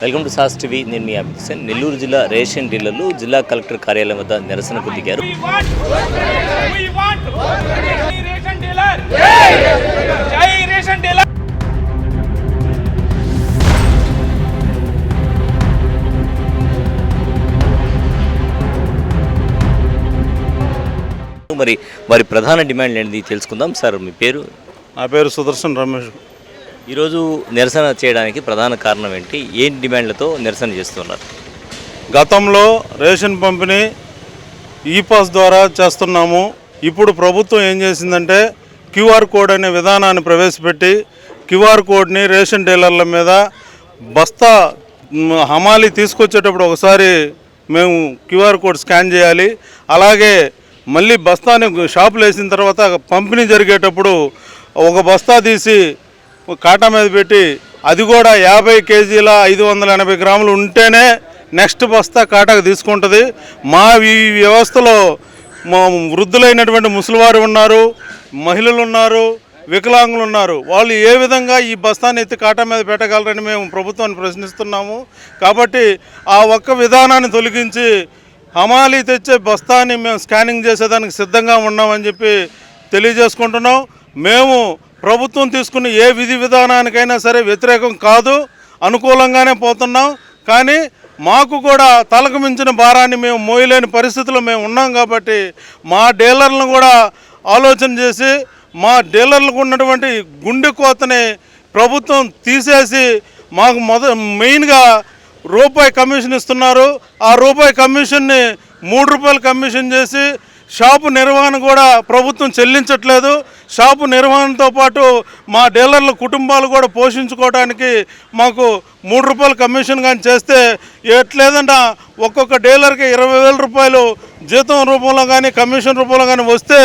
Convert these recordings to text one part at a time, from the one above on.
Welcome to sauce TV. నేను మీ అభిజిత్. నెల్లూరు జిల్లా ration డీలర్లు జిల్లా కలెక్టర్ కార్యాలయం వద్ద నిరసనకు దిగారు. మరి వారి ప్రధాన డిమాండ్ ఏంటి తెలుసుకుందాం. సార్, మీ పేరు? నా పేరు సుదర్శన్ రమేష్. ఈరోజు నిరసన చేయడానికి ప్రధాన కారణం ఏంటి? ఏం డిమాండ్లతో నిరసన చేస్తున్నారు? గతంలో రేషన్ పంపిణీ ఈపాస్ ద్వారా చేస్తున్నాము. ఇప్పుడు ప్రభుత్వం ఏం చేసిందంటే క్యూఆర్ కోడ్ అనే విధానాన్ని ప్రవేశపెట్టి క్యూఆర్ కోడ్ని రేషన్ డీలర్ల మీద బస్తా హమాలి తీసుకొచ్చేటప్పుడు ఒకసారి మేము క్యూఆర్ కోడ్ స్కాన్ చేయాలి. అలాగే మళ్ళీ బస్తాని షాపులు వేసిన తర్వాత పంపిణీ జరిగేటప్పుడు ఒక బస్తా తీసి కాటా మీద పెట్టి అది కూడా 50 కేజీల 580 గ్రాములు ఉంటేనే నెక్స్ట్ బస్తా కాటాకు తీసుకుంటుంది. మా ఈ వ్యవస్థలో వృద్ధులైనటువంటి ముసలివారు ఉన్నారు, మహిళలు ఉన్నారు, వికలాంగులు ఉన్నారు. వాళ్ళు ఏ విధంగా ఈ బస్తాన్ని ఎత్తి కాటా మీద పెట్టగలరని మేము ప్రభుత్వాన్ని ప్రశ్నిస్తున్నాము. కాబట్టి ఆ ఒక్క విధానాన్ని తొలగించి హమాలి తెచ్చే బస్తాన్ని మేము స్కానింగ్ చేసేదానికి సిద్ధంగా ఉన్నామని చెప్పి తెలియజేసుకుంటున్నాం. మేము ప్రభుత్వం తీసుకున్న ఏ విధి విధానానికైనా సరే వ్యతిరేకం కాదు, అనుకూలంగానే పోతున్నాం. కానీ మాకు కూడా తలకు మించిన భారాన్ని మేము మోయలేని పరిస్థితిలో మేము ఉన్నాం. కాబట్టి మా డీలర్లను కూడా ఆలోచన చేసి మా డీలర్లకు ఉన్నటువంటి గుండె కోతని ప్రభుత్వం తీసేసి మాకు మెయిన్గా రూపాయి కమిషన్ ఇస్తున్నారు. ఆ రూపాయి కమిషన్ని 3 రూపాయలు కమిషన్ చేసి షాపు నిర్వహణ కూడా ప్రభుత్వం చెల్లించట్లేదు. షాపు నిర్వహణతో పాటు మా డీలర్ల కుటుంబాలు కూడా పోషించుకోవడానికి మాకు 3 రూపాయలు కమిషన్ కానీ చేస్తే ఎట్లేదంట ఒక్కొక్క డీలర్కి 20,000 రూపాయలు జీతం రూపంలో కానీ కమిషన్ రూపంలో కానీ వస్తే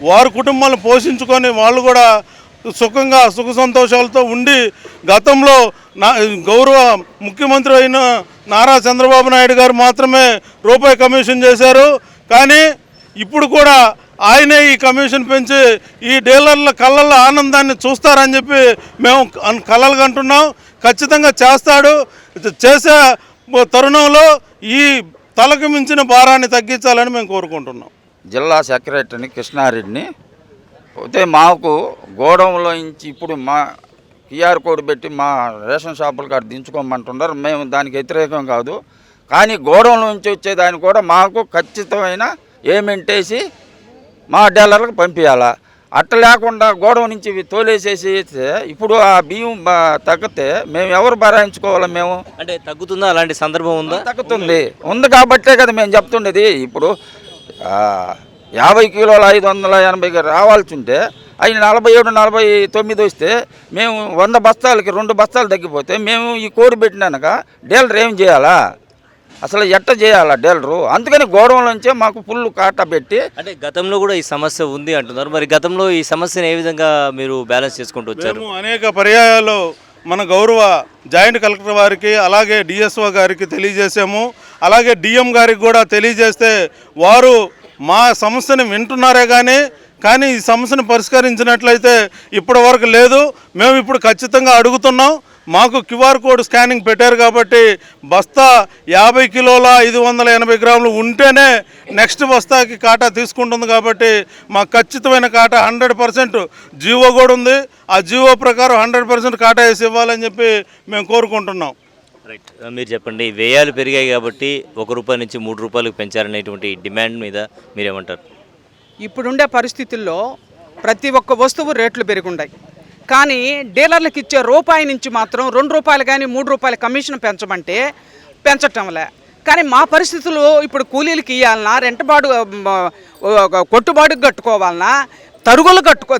వారి కుటుంబాలను పోషించుకొని వాళ్ళు కూడా సుఖంగా సుఖ సంతోషాలతో ఉండి గతంలో గౌరవ ముఖ్యమంత్రి అయిన నారా చంద్రబాబు నాయుడు గారు మాత్రమే రూపాయి కమిషన్ చేశారు. కానీ ఇప్పుడు కూడా ఆయనే ఈ కమిషన్ పెంచి ఈ డీలర్ల కళ్ళల్లో ఆనందాన్ని చూస్తారని చెప్పి మేము కలలు కంటున్నాం. ఖచ్చితంగా చేస్తాడు. చేసే తరుణంలో ఈ తలకు మించిన భారాన్ని తగ్గించాలని మేము కోరుకుంటున్నాం. జిల్లా సెక్రటరీని కృష్ణారెడ్డిని అయితే మాకు గోడౌన్లో నుంచి ఇప్పుడు మా క్యూఆర్ కోడ్ పెట్టి మా రేషన్ షాపుల కాడ దించుకోమంటున్నారు. మేము దానికి వ్యతిరేకం కాదు. కానీ గోడౌన్లో నుంచి వచ్చేదాన్ని కూడా మాకు ఖచ్చితమైన ఏమెంటేసి మా డీలర్లకు పంపించాలా. అట్ట లేకుండా గోడౌన్ నుంచి తోలేసేసి ఇప్పుడు ఆ బియ్యం తగ్గితే మేము ఎవరు భరాయించుకోవాలి? మేము అంటే తగ్గుతుందా? అలాంటి సందర్భం ఉందా? తగ్గుతుంది ఉంది కాబట్టే కదా మేము చెప్తుండేది. ఇప్పుడు 50 కిలోల 580 రావాల్సి ఉంటే అవి 47, 49 వస్తే మేము 100 బస్తాలకి 2 బస్తాలు తగ్గిపోతే మేము ఈ కోడ్ పెట్టినాక డీలర్ ఏం చేయాలా? అసలు ఎట్ట చేయాలా డీలరు? అందుకని గోడౌన్లోంచే మాకు ఫుల్ కాటా పెట్టి. అంటే గతంలో కూడా ఈ సమస్య ఉంది అంటున్నారు. మరి గతంలో ఈ సమస్యను ఏ విధంగా మీరు బ్యాలెన్స్ చేసుకుంటూ వచ్చారు? మేము అనేక పర్యాయాలు మన గౌరవ జాయింట్ కలెక్టర్ వారికి అలాగే డిఎస్ఓ గారికి తెలియజేసాము. అలాగే డిఎం గారికి కూడా తెలియజేస్తే వారు మా సమస్యను వింటున్నారే కానీ ఈ సమస్యను పరిష్కరించినట్లయితే ఇప్పటి వరకు లేదు. మేము ఇప్పుడు ఖచ్చితంగా అడుగుతున్నాం. మాకు క్యూఆర్ కోడ్ స్కానింగ్ పెట్టారు కాబట్టి బస్తా 50 కిలోల 580 గ్రాములు ఉంటేనే నెక్స్ట్ బస్తాకి కాటా తీసుకుంటుంది. కాబట్టి మాకు ఖచ్చితమైన కాటా 100% జీవో కూడా ఉంది. ఆ జీవో ప్రకారం 100% కాటా వేసి ఇవ్వాలని చెప్పి మేము కోరుకుంటున్నాం. రైట్, మీరు చెప్పండి. వ్యయాలు పెరిగాయి కాబట్టి 1 రూపాయి నుంచి 3 రూపాయలకు పెంచారనేటువంటి డిమాండ్ మీద మీరేమంటారు? ఇప్పుడుండే పరిస్థితుల్లో ప్రతి ఒక్క వస్తువు రేట్లు పెరుగుంటాయి. కానీ డీలర్లకు ఇచ్చే రూపాయి నుంచి మాత్రం 2 రూపాయలు కానీ 3 రూపాయల కమిషన్ పెంచమంటే పెంచటంలే. కానీ మా పరిస్థితులు ఇప్పుడు కూలీలకి ఇవ్వాలన్నా, రెంటబాడు కొట్టుబాటుకు కట్టుకోవాలన్నా,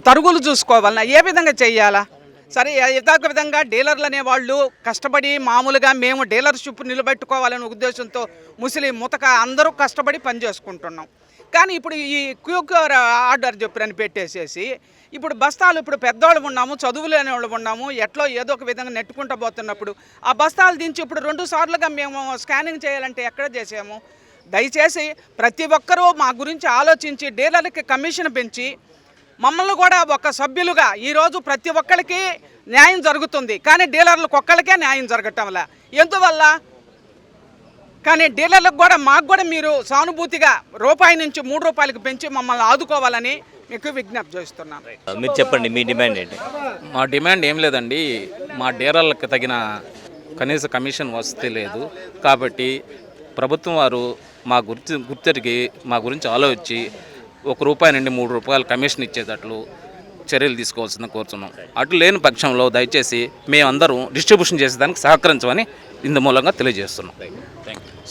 తరుగులు చూసుకోవాలన్నా ఏ విధంగా చెయ్యాలా? సరే, ఏదో విధంగా డీలర్లు అనేవాళ్ళు కష్టపడి మామూలుగా మేము డీలర్షిప్ నిలబెట్టుకోవాలనే ఉద్దేశంతో ముస్లిం ముతక అందరూ కష్టపడి పనిచేసుకుంటున్నాం. కానీ ఇప్పుడు ఈ క్యూఆర్ ఆర్డర్ చెప్పని పెట్టేసేసి ఇప్పుడు బస్తాలు ఇప్పుడు పెద్దవాళ్ళు ఉన్నాము, చదువు లేని వాళ్ళు ఉన్నాము, ఎట్లో ఏదో ఒక విధంగా నెట్టుకుంటూ పోతున్నప్పుడు ఆ బస్తాలు దించి ఇప్పుడు 2 సార్లుగా మేము స్కానింగ్ చేయాలంటే ఎక్కడ చేసాము? దయచేసి ప్రతి ఒక్కరూ మా గురించి ఆలోచించి డీలర్లకి కమిషన్ పెంచి మమ్మల్ని కూడా ఒక సభ్యులుగా ఈరోజు ప్రతి ఒక్కరికి న్యాయం జరుగుతుంది, కానీ డీలర్లకు ఒక్కరికే న్యాయం జరగటంలా ఎందువల్ల? కానీ డీలర్లకు కూడా మాకు కూడా మీరు సానుభూతిగా రూపాయి నుంచి 3 రూపాయలకు పెంచి మమ్మల్ని ఆదుకోవాలని మీకు విజ్ఞప్తి చేస్తున్నాను. మీరు చెప్పండి, మీ డిమాండ్ ఏంటి? మా డిమాండ్ ఏం లేదండి, మా డీలర్లకు తగిన కనీస కమిషన్ వసతి లేదు. కాబట్టి ప్రభుత్వం వారు మా గుర్తెరిగి మా గురించి ఆలోచించి ₹1 నుండి ₹3 కమిషన్ ఇచ్చేటట్లు చర్యలు తీసుకోవాల్సిందని కోరుతున్నాం. అటు లేని పక్షంలో దయచేసి మేమందరం డిస్ట్రిబ్యూషన్ చేసేదానికి సహకరించమని ఇందు మూలంగా తెలియజేస్తున్నాం.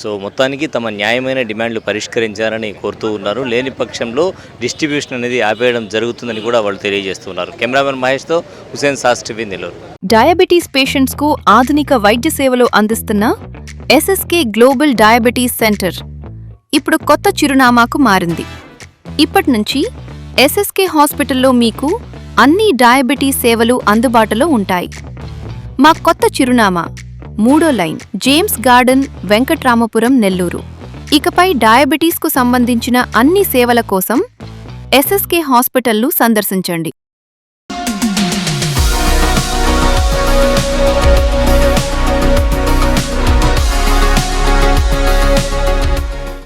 సో మొత్తానికి తమ న్యాయమైన డిమాండ్లు పరిష్కరించాలని కోరుతూ ఉన్నారు. లేని పక్షంలో డిస్ట్రిబ్యూషన్ అనేది ఆపేయడం జరుగుతుందని కూడా వాళ్ళు తెలియజేస్తున్నారు. కెమెరామెన్ మహేష్తో హుసేన్ సాస్ టీవీ, నెల్లూరు. డయాబెటీస్ పేషెంట్స్ కు ఆధునిక వైద్య సేవలు అందిస్తున్న ఎస్ఎస్కే గ్లోబల్ డయాబెటీస్ సెంటర్ ఇప్పుడు కొత్త చిరునామాకు మారింది. ఇప్పటి నుంచి ఎస్ఎస్కే హాస్పిటల్లో మీకు అన్ని డయాబెటీస్ సేవలు అందుబాటులో ఉంటాయి. మా కొత్త చిరునామా 3వ line, James garden, Venkatramapuram, Nellore. ఇకపై డయాబెటీస్కు సంబంధించిన అన్ని సేవల కోసం ఎస్ఎస్కే హాస్పిటల్ను సందర్శించండి.